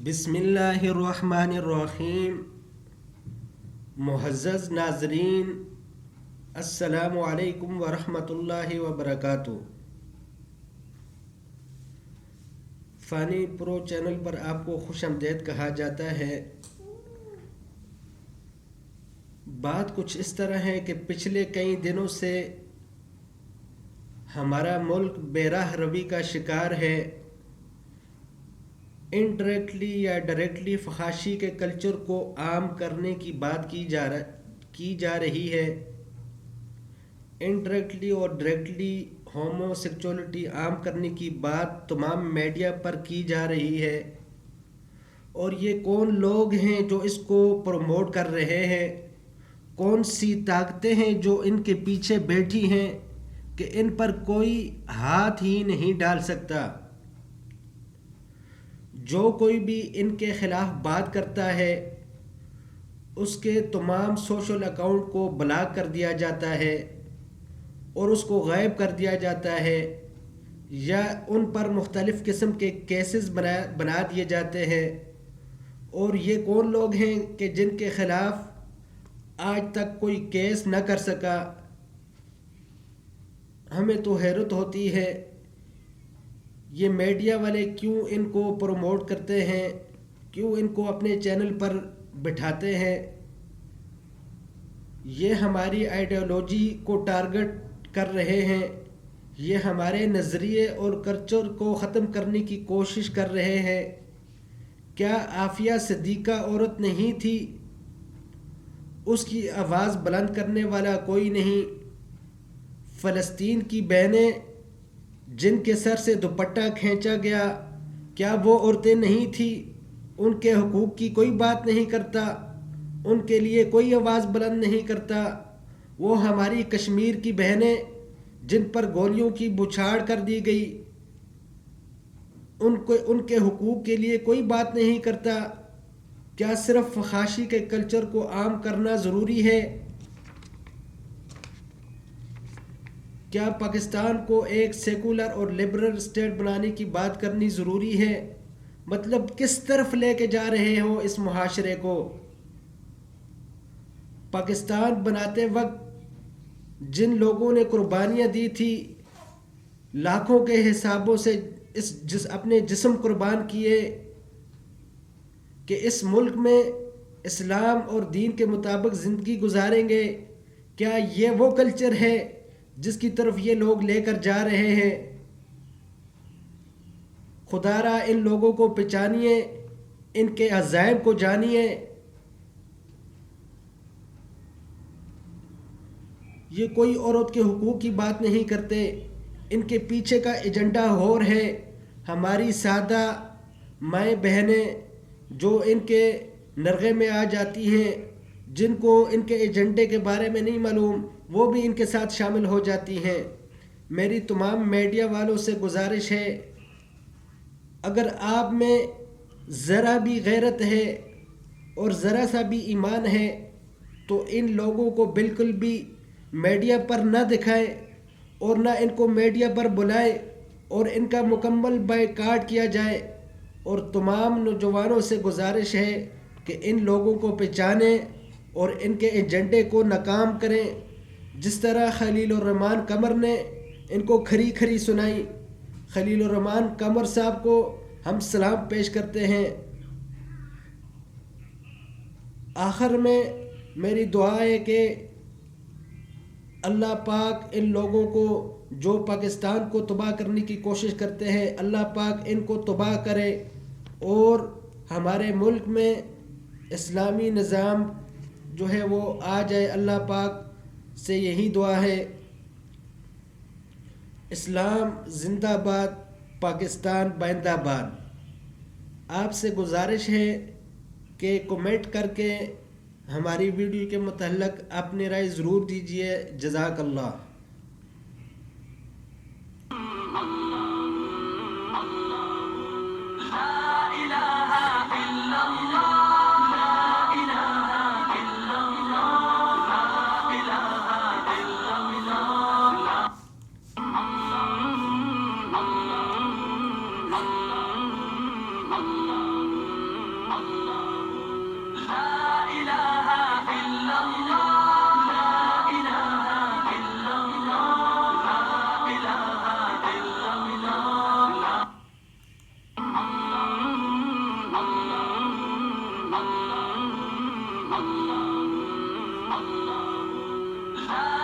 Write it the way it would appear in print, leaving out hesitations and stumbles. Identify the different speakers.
Speaker 1: بسم اللہ الرحمن الرحیم. معزز ناظرین، السلام علیکم ورحمۃ اللہ وبرکاتہ. فانی پرو چینل پر آپ کو خوش آمدید کہا جاتا ہے. بات کچھ اس طرح ہے کہ پچھلے کئی دنوں سے ہمارا ملک بے راہ روی کا شکار ہے. انڈائریکٹلی یا ڈائریکٹلی فحاشی کے کلچر کو عام کرنے کی بات کی جا رہی ہے. انڈائریکٹلی اور ڈائریکٹلی ہومو سیکچولیٹی عام کرنے کی بات تمام میڈیا پر کی جا رہی ہے. اور یہ کون لوگ ہیں جو اس کو پروموٹ کر رہے ہیں؟ کون سی طاقتیں ہیں جو ان کے پیچھے بیٹھی ہیں کہ ان پر کوئی ہاتھ ہی نہیں ڈال سکتا؟ جو کوئی بھی ان کے خلاف بات کرتا ہے اس کے تمام سوشل اکاؤنٹ کو بلاک کر دیا جاتا ہے اور اس کو غائب کر دیا جاتا ہے، یا ان پر مختلف قسم کے کیسز بنا دیے جاتے ہیں. اور یہ کون لوگ ہیں کہ جن کے خلاف آج تک کوئی کیس نہ کر سکا؟ ہمیں تو حیرت ہوتی ہے یہ میڈیا والے کیوں ان کو پروموٹ کرتے ہیں، کیوں ان کو اپنے چینل پر بٹھاتے ہیں. یہ ہماری آئیڈیالوجی کو ٹارگٹ کر رہے ہیں، یہ ہمارے نظریے اور کلچر کو ختم کرنے کی کوشش کر رہے ہیں. کیا عافیہ صدیقہ عورت نہیں تھی؟ اس کی آواز بلند کرنے والا کوئی نہیں. فلسطین کی بہنیں جن کے سر سے دوپٹہ کھینچا گیا، کیا وہ عورتیں نہیں تھیں؟ ان کے حقوق کی کوئی بات نہیں کرتا، ان کے لیے کوئی آواز بلند نہیں کرتا. وہ ہماری کشمیر کی بہنیں جن پر گولیوں کی بچھاڑ کر دی گئی، ان کے حقوق کے لیے کوئی بات نہیں کرتا. کیا صرف فحاشی کے کلچر کو عام کرنا ضروری ہے؟ کیا پاکستان کو ایک سیکولر اور لبرل اسٹیٹ بنانے کی بات کرنی ضروری ہے؟ مطلب کس طرف لے کے جا رہے ہو اس معاشرے کو؟ پاکستان بناتے وقت جن لوگوں نے قربانیاں دی تھی، لاکھوں کے حسابوں سے اپنے جسم قربان کیے کہ اس ملک میں اسلام اور دین کے مطابق زندگی گزاریں گے، کیا یہ وہ کلچر ہے جس کی طرف یہ لوگ لے کر جا رہے ہیں؟ خدا را ان لوگوں کو پہچانیے، ان کے عزائم کو جانیے. یہ کوئی عورت کے حقوق کی بات نہیں کرتے، ان کے پیچھے کا ایجنڈا اور ہے. ہماری سادہ مائیں بہنیں جو ان کے نرغے میں آ جاتی ہیں، جن کو ان کے ایجنڈے کے بارے میں نہیں معلوم، وہ بھی ان کے ساتھ شامل ہو جاتی ہیں. میری تمام میڈیا والوں سے گزارش ہے، اگر آپ میں ذرا بھی غیرت ہے اور ذرا سا بھی ایمان ہے تو ان لوگوں کو بالکل بھی میڈیا پر نہ دکھائیں اور نہ ان کو میڈیا پر بلائیں، اور ان کا مکمل بائیکاٹ کیا جائے. اور تمام نوجوانوں سے گزارش ہے کہ ان لوگوں کو پہچانیں اور ان کے ایجنڈے کو ناکام کریں. جس طرح خلیل الرحمن قمر نے ان کو کھری کھری سنائی. خلیل الرحمن قمر صاحب کو ہم سلام پیش کرتے ہیں. آخر میں میری دعا ہے کہ اللہ پاک ان لوگوں کو جو پاکستان کو تباہ کرنے کی کوشش کرتے ہیں اللہ پاک ان کو تباہ کرے اور ہمارے ملک میں اسلامی نظام جو ہے وہ آ جائے. اللہ پاک سے یہی دعا ہے. اسلام زندہ باد، پاکستان بائندہ باد. آپ سے گزارش ہے کہ کمنٹ کر کے ہماری ویڈیو کے متعلق اپنی رائے ضرور دیجیے. جزاک اللہ.
Speaker 2: La